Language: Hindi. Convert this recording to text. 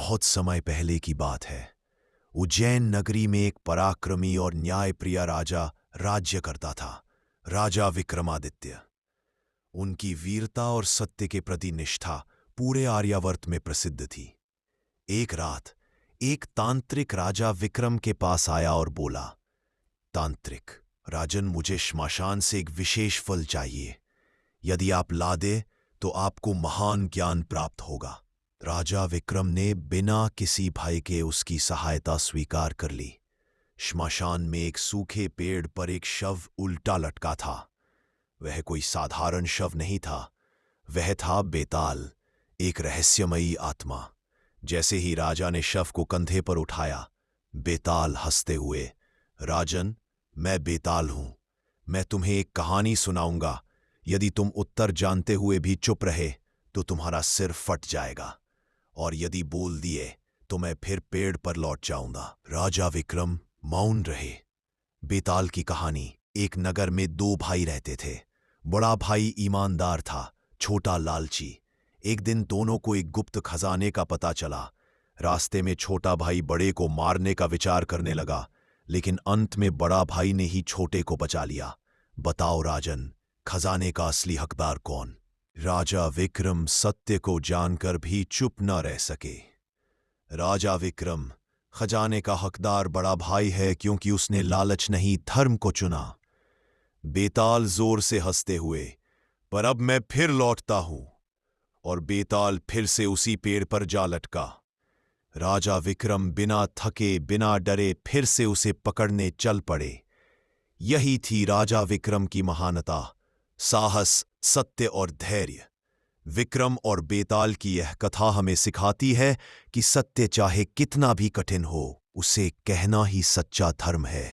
बहुत समय पहले की बात है। उज्जैन नगरी में एक पराक्रमी और न्यायप्रिय राजा राज्य करता था, राजा विक्रमादित्य। उनकी वीरता और सत्य के प्रति निष्ठा पूरे आर्यावर्त में प्रसिद्ध थी। एक रात एक तांत्रिक राजा विक्रम के पास आया और बोला, तांत्रिक राजन, मुझे श्मशान से एक विशेष फल चाहिए। यदि आप ला दे तो आपको महान ज्ञान प्राप्त होगा। राजा विक्रम ने बिना किसी भय के उसकी सहायता स्वीकार कर ली। श्मशान में एक सूखे पेड़ पर एक शव उल्टा लटका था। वह कोई साधारण शव नहीं था, वह था बेताल, एक रहस्यमयी आत्मा। जैसे ही राजा ने शव को कंधे पर उठाया, बेताल हंसते हुए, राजन, मैं बेताल हूं, मैं तुम्हें एक कहानी सुनाऊंगा। यदि तुम उत्तर जानते हुए भी चुप रहे तो तुम्हारा सिर फट जाएगा, और यदि बोल दिए तो मैं फिर पेड़ पर लौट जाऊंगा। राजा विक्रम मौन रहे। बेताल की कहानी। एक नगर में दो भाई रहते थे। बड़ा भाई ईमानदार था, छोटा लालची। एक दिन दोनों को एक गुप्त खजाने का पता चला। रास्ते में छोटा भाई बड़े को मारने का विचार करने लगा, लेकिन अंत में बड़ा भाई ने ही छोटे को बचा लिया। बताओ राजन, खजाने का असली हकदार कौन? राजा विक्रम सत्य को जानकर भी चुप न रह सके। राजा विक्रम, खजाने का हकदार बड़ा भाई है, क्योंकि उसने लालच नहीं धर्म को चुना। बेताल जोर से हंसते हुए, पर अब मैं फिर लौटता हूं। और बेताल फिर से उसी पेड़ पर जा लटका। राजा विक्रम बिना थके बिना डरे फिर से उसे पकड़ने चल पड़े। यही थी राजा विक्रम की महानता, साहस, सत्य और धैर्य। विक्रम और बेताल की यह कथा हमें सिखाती है कि सत्य चाहे कितना भी कठिन हो, उसे कहना ही सच्चा धर्म है।